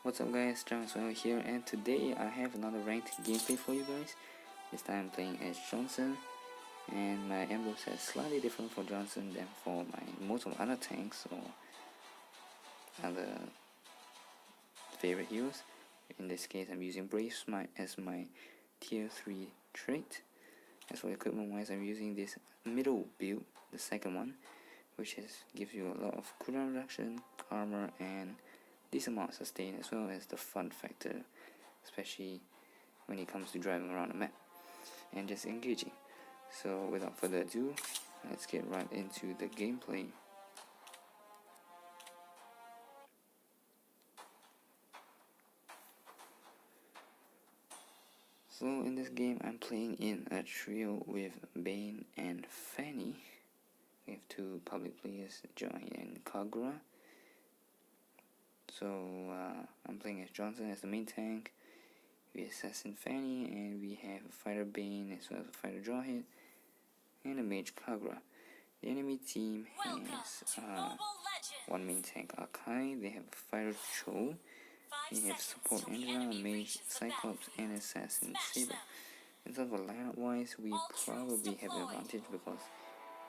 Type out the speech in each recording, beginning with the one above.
What's up guys, Johnson here, and today I have another ranked gameplay for you guys. This time I'm playing as Johnson, and my emblem is slightly different for Johnson than for most of other tanks or other favorite heroes. In this case I'm using Brave Smite as my tier 3 trait. As for equipment wise, I'm using this middle build, the second one, which gives you a lot of cooldown reduction, armor, and decent amount of sustain, as well as the fun factor, especially when it comes to driving around the map and just engaging. So without further ado, let's get right into the gameplay. So in this game I'm playing in a trio with Bane and Fanny. We have two public players, Joy and Kagura. So I'm playing as Johnson as the main tank, we Assassin Fanny, and we have a Fighter Bane as well as a Fighter Jawhead and a Mage Kagura. The enemy team has one main tank Akai, they have a Fighter Chou, they have Support Angela, Mage Cyclops, and Assassin Saber. In terms of lineup wise, we probably have an advantage because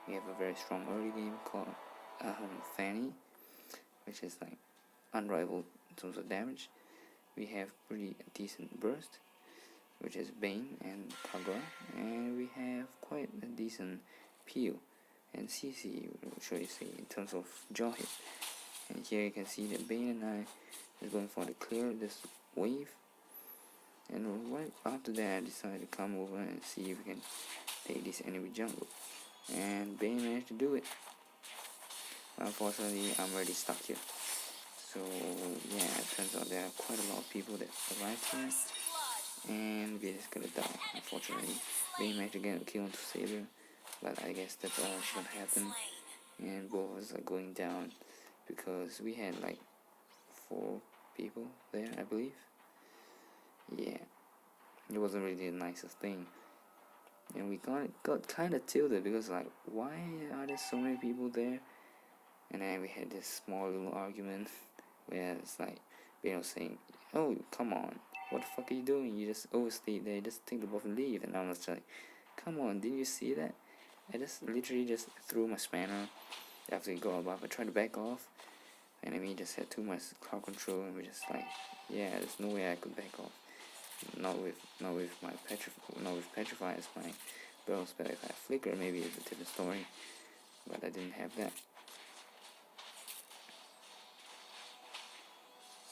we have a very strong early game called Fanny, which is like unrivaled in terms of damage. We have pretty decent burst, which is Bane and Kagura, and we have quite a decent peel and CC, should I say, in terms of jaw hit. And here you can see that Bane and I is going for the clear this wave, and right after that I decided to come over and see if we can take this enemy jungle, and Bane managed to do it. Unfortunately, I'm already stuck here. So yeah, it turns out there are quite a lot of people that arrived here, and we're just gonna die, unfortunately. Bane managed to get a kill onto Saber, but I guess that's all that's gonna happen, and both of us are going down because we had like 4 people there, I believe. Yeah, it wasn't really the nicest thing, and we got kind of tilted because like, why are there so many people there? And then we had this small little argument where it's like, Bane was saying, "Oh, come on, what the fuck are you doing? You just overstayed there, just take the buff and leave." And I was like, "Come on, didn't you see that? I just literally just threw my spanner after he got above. I tried to back off, and I mean, just had too much crowd control, and we're just like, yeah, there's no way I could back off. Not with my Petrify as my barrel spell. If I had Flicker, maybe it's a different story, but I didn't have that."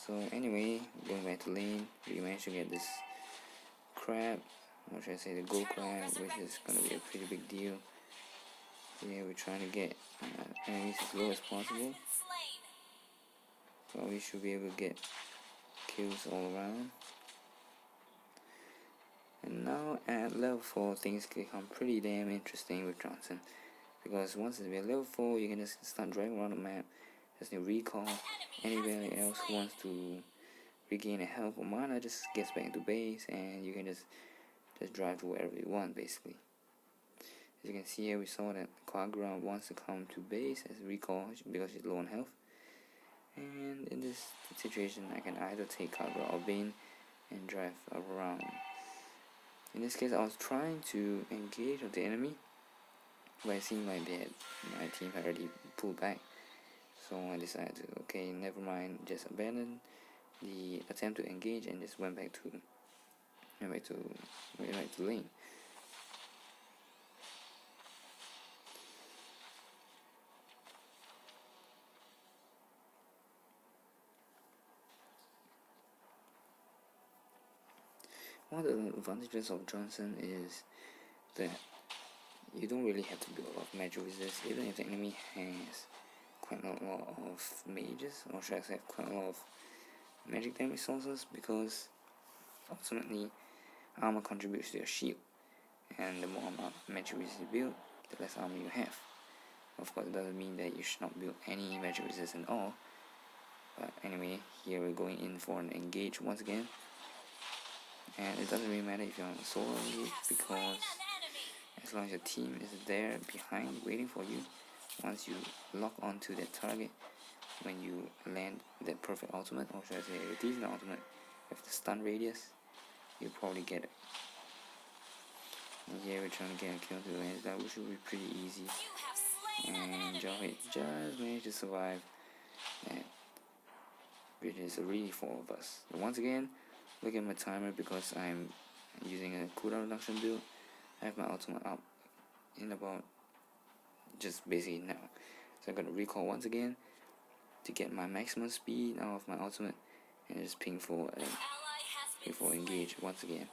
So anyway, going back to lane, we managed to get this crab, or should I say the gold crab, which is going to be a pretty big deal. Yeah, we're trying to get enemies as low as possible, so we should be able to get kills all around. And now at level 4, things become pretty damn interesting with Johnson, because once we're level 4, you can just start driving around the map. Just need recall. Anybody else who wants to regain a health or mana just gets back into base, and you can just drive to wherever you want, basically. As you can see here, we saw that Kagura wants to come to base as recall because she's low on health. And in this situation, I can either take Kagura or Bane and drive around. In this case, I was trying to engage with the enemy, but it seemed like my team had already pulled back. So I decided to, okay, never mind, just abandon the attempt to engage and just went back to lane. One of the advantages of Johnson is that you don't really have to build a lot of magic resist, even if the enemy has quite a lot of mages, or should I say quite a lot of magic damage sources, because ultimately armor contributes to your shield, and the more magic resist you build, the less armor you have. Of course, it doesn't mean that you should not build any magic resist at all, but anyway, here we're going in for an engage once again, and it doesn't really matter if you're on a solo engage, because as long as your team is there behind waiting for you, once you lock onto their target, when you land that perfect ultimate, or should I say a decent ultimate with the stun radius, you probably get it. And here we're trying to get a kill to the range, that should be pretty easy. And Chou just managed to survive that, which is a relief for all of us. And once again, look at my timer because I'm using a cooldown reduction build. I have my ultimate up in about just basically now. So I'm gonna recall once again to get my maximum speed out of my ultimate and just ping for engage once again.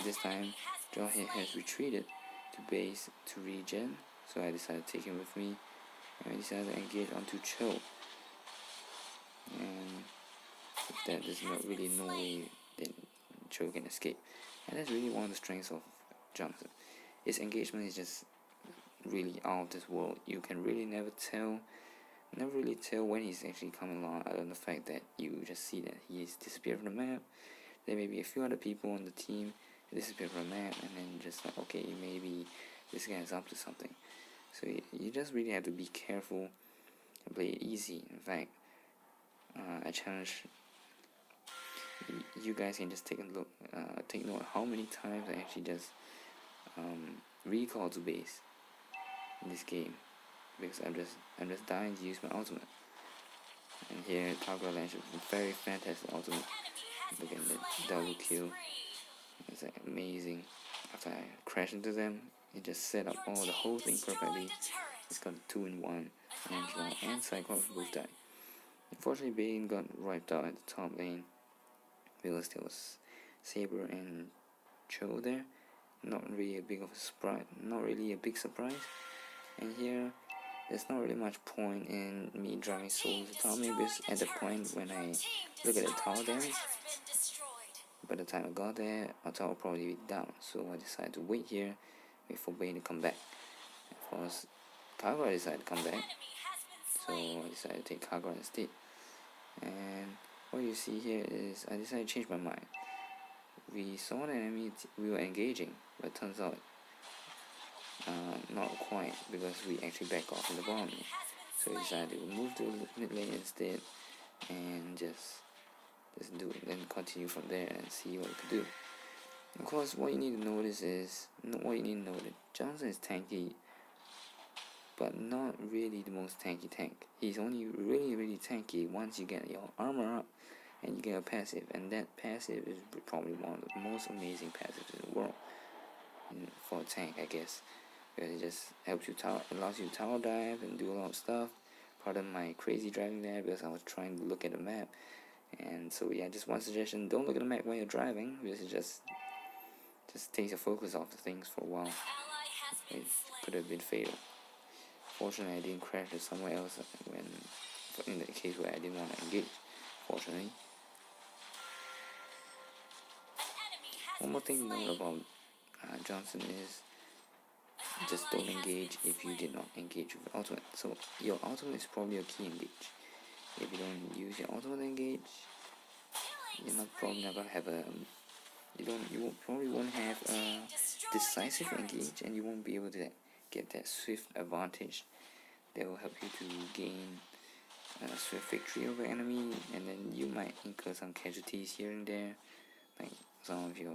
This time Chou has retreated to base to regen, so I decided to take him with me and I decided to engage onto Chou. And with that, there's not really no way that Chou can escape, and that's really one of the strengths of Johnson. His engagement is just really out of this world. You can really never really tell when he's actually coming along, other than the fact that you just see that he's disappeared from the map. There may be a few other people on the team disappear from the map, and then just like, okay, maybe this guy is up to something. So you just really have to be careful and play it easy. In fact, I challenge you guys can just take a look, take note how many times I actually just recall to base in this game, because I'm just dying to use my ultimate. And here Toggle lands a very fantastic ultimate. Look at that double kill. It's like amazing. After I crash into them, it just set up the whole thing perfectly. It's got a 2-in-1 Angela and Cyclops both died. Unfortunately, Bane got wiped out at the top lane because there was Saber and Chou there. Not really a big surprise. And here, there's not really much point in me driving souls to top lane, because at the point when I look at the tower damage, by the time I got there, our tower will probably be down. So I decided to wait here, wait for Bane to come back. Of course, Kagura decided to come back, so I decided to take Kagura instead. And what you see here is I decided to change my mind. We saw the enemy, we were engaging, but it turns out not quite, because we actually back off in the bottom lane. So we decided to move to the mid lane instead and just do it, then continue from there and see what we could do. Of course, what you need to notice is Johnson is tanky, but not really the most tanky tank. He's only really tanky once you get your armor up and you get a passive, and that passive is probably one of the most amazing passives in the world for a tank, I guess, because it just helps you allows you to tower dive and do a lot of stuff. Pardon my crazy driving there, because I was trying to look at the map. And so yeah, just one suggestion: don't look at the map while you're driving, because it just takes your focus off the things for a while. It could have been fatal. Fortunately, I didn't crash it somewhere else in the case where I didn't want to engage. Fortunately. One more thing to note about Johnson is just don't engage if you did not engage with ultimate. So your ultimate is probably a key engage. If you don't use your ultimate engage, you're probably not gonna have probably won't have a decisive engage, and you won't be able to get that swift advantage that will help you to gain a swift victory over enemy, and then you might incur some casualties here and there, like some of your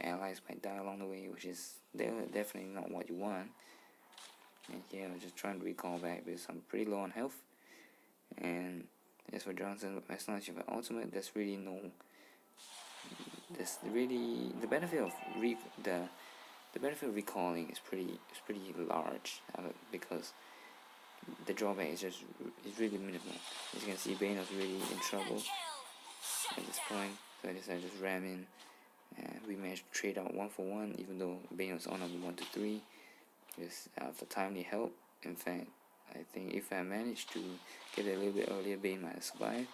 allies might die along the way, which is definitely not what you want. And here I'm just trying to recall back because I'm pretty low on health. And as for Johnson, as long as you have an ultimate, the benefit of recalling is pretty large, because the drawback is really minimal. As you can see, Bane was really in trouble at this point, so I decided to just ram in, and we managed to trade out 1-for-1, even though Bane was on number 1-3, because for timely help. In fact, I think if I managed to get it a little bit earlier, Bane might have survived.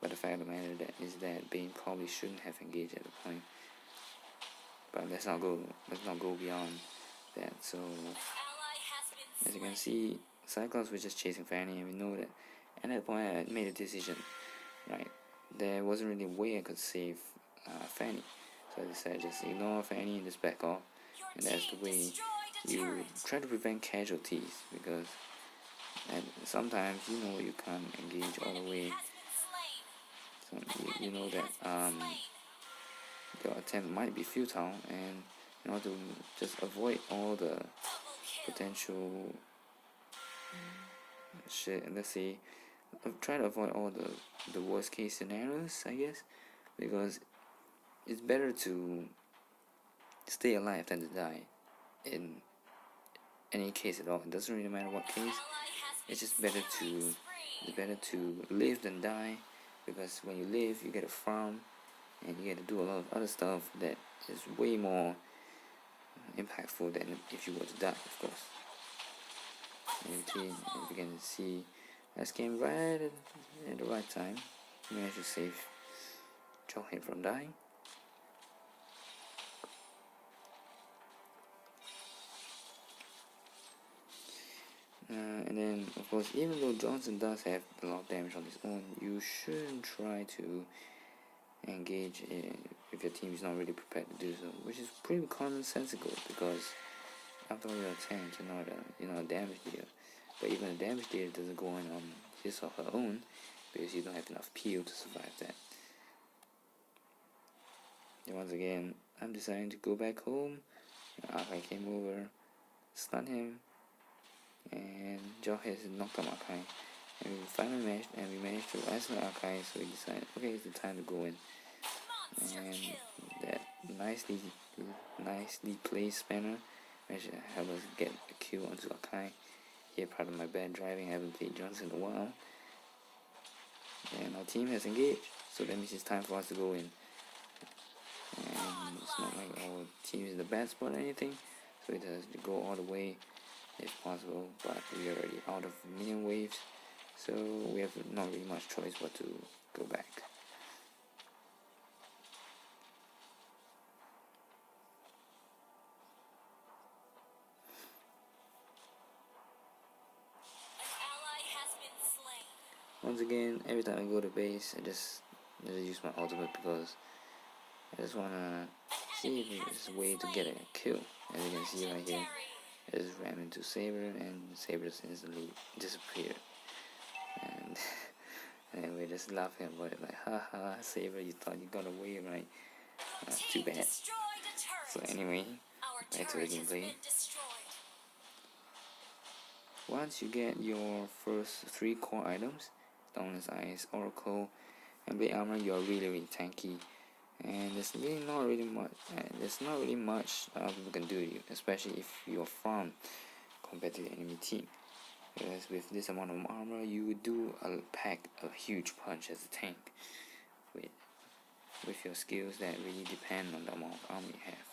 But the fact of the matter is that Bane probably shouldn't have engaged at the point. But let's not go beyond that. So as you can see, Cyclops was just chasing Fanny, and we know that at that point I made a decision. Right, there wasn't really a way I could save Fanny, so I decided just ignore Fanny and just back off. And that's the way you try to prevent casualties, because and sometimes you can't engage all the way. So you know that your attempt might be futile, and in order to just avoid all the potential shit, let's say, try to avoid all the worst case scenarios, I guess, because it's better to stay alive than to die in any case at all. It doesn't really matter what case. It's just better to live than die, because when you live you get a farm and you get to do a lot of other stuff that is way more impactful than if you were to die, of course. And if you can see, I just came right at the right time. Managed to save Chou from dying. And then, of course, even though Johnson does have a lot of damage on his own, you shouldn't try to engage if your team is not really prepared to do so, which is pretty commonsensical, because after all, you're a tank, you're not a damage dealer. But even a damage dealer doesn't go on his or her own, because you don't have enough peel to survive that. And once again, I'm deciding to go back home. Akai came over, stunned him, and Chou has knocked out Akai. And we finally managed to isolate Akai, so we decided, okay, it's the time to go in. And that nicely placed spanner managed to help us get a kill onto Akai. Here, part of my bad driving, I haven't played Johnson in a while. And our team has engaged, so that means it's time for us to go in. And it's not like our team is in the bad spot or anything, so it has to go all the way if possible, but we are already out of minion waves, so we have not really much choice but to go back. Once again, every time I go to base, I just use my ultimate, because I just wanna see if there's a way to get a kill. As you can see right here, I just ran into Saber, and Saber just instantly disappeared. And we're just laughing about it, like, haha, Saber, you thought you got away, right? Too bad. So anyway, back to the gameplay. Once you get your first 3 core items, Dauntless Eyes, Oracle, and Blade Armor, you are really tanky. And there's not really much people can do to you, especially if you're farm compared to the enemy team. Because with this amount of armor, you would pack a huge punch as a tank with your skills that really depend on the amount of armor you have.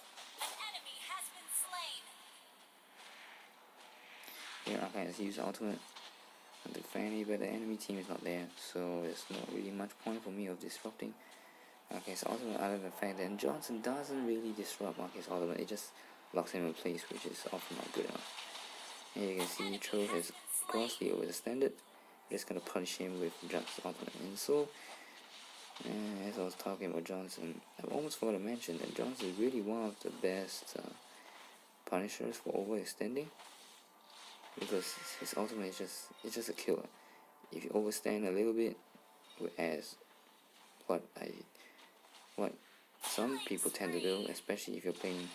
Here I can use ultimate onto Fanny, but the enemy team is not there, so there's not really much point for me of disrupting Marquez ultimate, other than the fact that Johnson doesn't really disrupt Marquez ultimate, it just locks him in place, which is often not good enough. And you can see Chou has grossly overextended. We're just gonna punish him with Johnson's ultimate. And so, as I was talking about Johnson, I almost forgot to mention that Johnson is really one of the best punishers for overextending, because his ultimate is just a killer. If you overstand a little bit, as what some people tend to do, especially if you're playing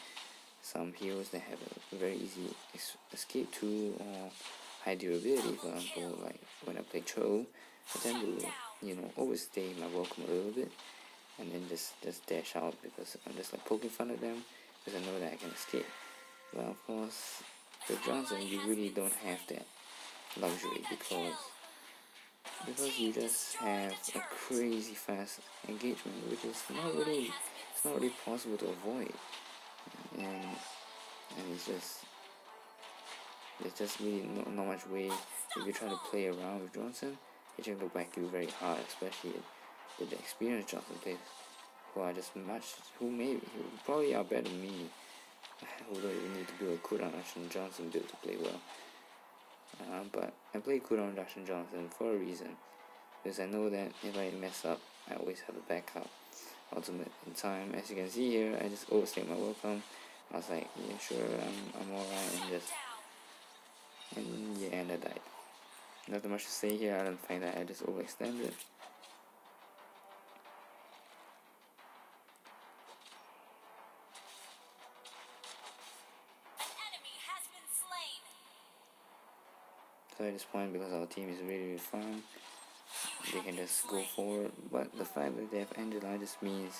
some heroes that have a very easy escape tool or high durability. For example, like when I play Chou, I tend to overstay my welcome a little bit and then just dash out, because I'm just like poking fun at them because I know that I can escape. But of course, with Johnson, you really don't have that luxury, because you just have a crazy fast engagement, which is not really possible to avoid, and it's just really not much way. If you try to play around with Johnson, it's going to whack you very hard, especially with the experienced Johnson players who probably are better than me, who don't even need to do a cooldown action Johnson build to play well. But I play cooldown reduction Johnson for a reason, because I know that if I mess up, I always have a backup ultimate in time. As you can see here, I just overstayed my welcome. I was like, yeah, sure, I'm alright, and I died. Nothing much to say here. I don't think that I just overextended. So at this point, because our team is really fun, they can just go forward. But the fact that they have Angela just means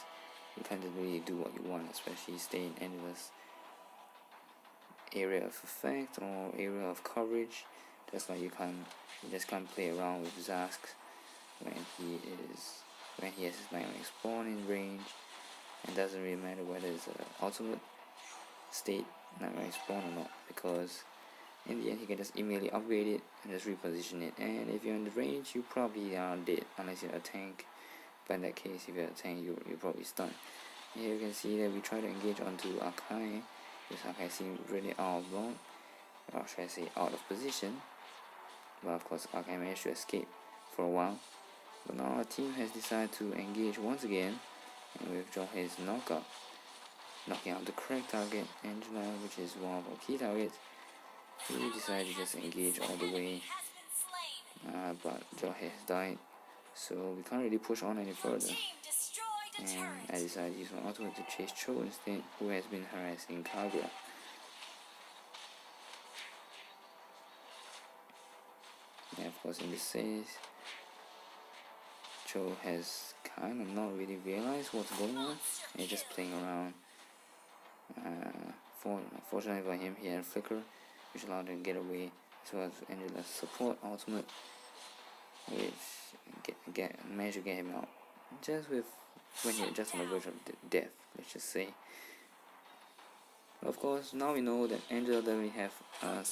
you can't just really do what you want, especially stay in Angela's area of effect or area of coverage. Just like you just can't play around with Zask when he has his Nightmare spawn in range. It doesn't really matter whether it's an ultimate state Nightmare spawn or not, because in the end he can just immediately upgrade it and just reposition it. And if you're in the range, you probably are dead unless you're a tank. But in that case, if you're a tank, you're probably stunned. Here you can see that we try to engage onto Akai. This Akai seems really out of block, or should I say out of position. But of course Akai managed to escape for a while. But now our team has decided to engage once again, and we withdraw his knockout, knocking out the correct target, Angela, which is one of our key targets. We decided to just engage all the way, but Jawhead has died, so we can't really push on any further. And I decided to use my ultimate to chase Chou instead, who has been harassing Kagura. And of course in this phase, Chou has kind of not really realized what's going on, and he's just playing around. Fortunately for him, he had a flicker, which allowed him to get away, as well as Angela's support ultimate, which managed to get him out just when he was just on the verge of death, let's just say. Of course, now we know that Angela doesn't really have an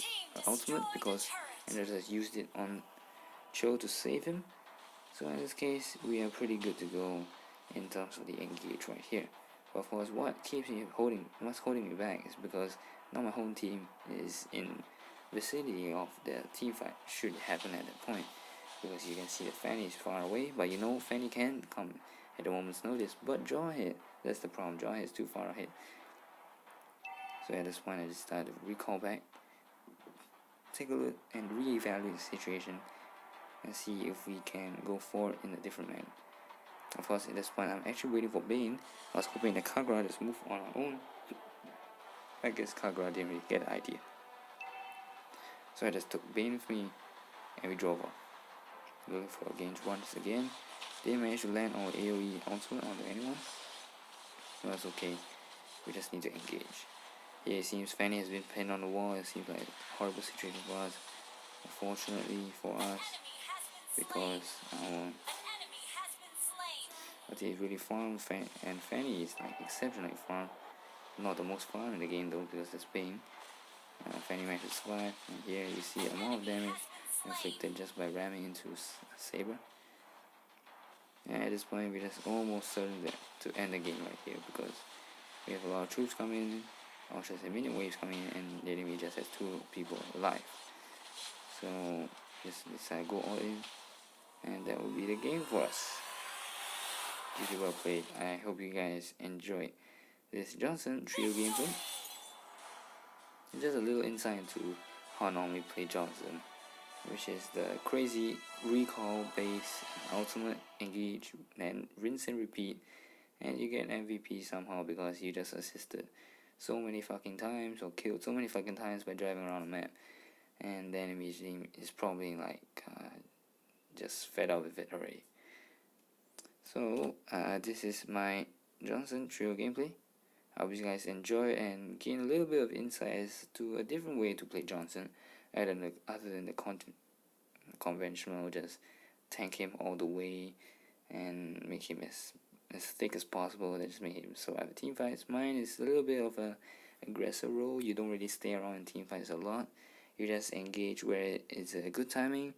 ultimate, because Angela has used it on Chou to save him. So in this case, we are pretty good to go in terms of the engage right here. But of course, what's holding me back is because now my home team is in vicinity of the team fight should happen at that point. Because you can see that Fanny is far away, but you know Fanny can come at a moment's notice. But Jawhead, that's the problem. Jawhead is too far ahead. So at this point, I decided to recall back, take a look, and reevaluate the situation, and see if we can go forward in a different manner. Of course, at this point, I'm actually waiting for Bane. I was hoping that Kagura just move on our own. I guess Kagura didn't really get the idea. So I just took Bane with me, and we drove off. Looking for against once again. Didn't manage to land our AoE ultimate onto anyone. No, that's okay. We just need to engage. Here it seems Fanny has been pinned on the wall. It seems like a horrible situation for us. Unfortunately for us, because our team is really farm, and Fanny is like exceptionally farm. Not the most farm in the game though, because it's Bane. Fanny managed to survive, and here you see the amount of damage inflicted just by ramming into Saber. And at this point, we're just almost certain to end the game right here, because we have a lot of troops coming in, or should I say minion waves coming in, and the enemy just has 2 people alive. So just decide to go all in, and that will be the game for us. GG well played. I hope you guys enjoyed this Johnson trio gameplay. Just a little insight into how I normally play Johnson, which is the crazy recall base ultimate engage, then rinse and repeat, and you get an MVP somehow because you just assisted so many fucking times or killed so many fucking times by driving around the map, and the enemy team is probably like just fed up with it already. So this is my Johnson trio gameplay. I hope you guys enjoy and gain a little bit of insight as to a different way to play Johnson, other than the conventional just tank him all the way and make him as thick as possible, and just make him survive the team fights. Mine is a little bit of a aggressor role. You don't really stay around in team fights a lot. You just engage where it's a good timing,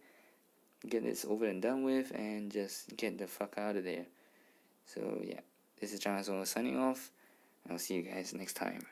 get this over and done with, and just get the fuck out of there. So yeah, this is Jonathan signing off. I'll see you guys next time.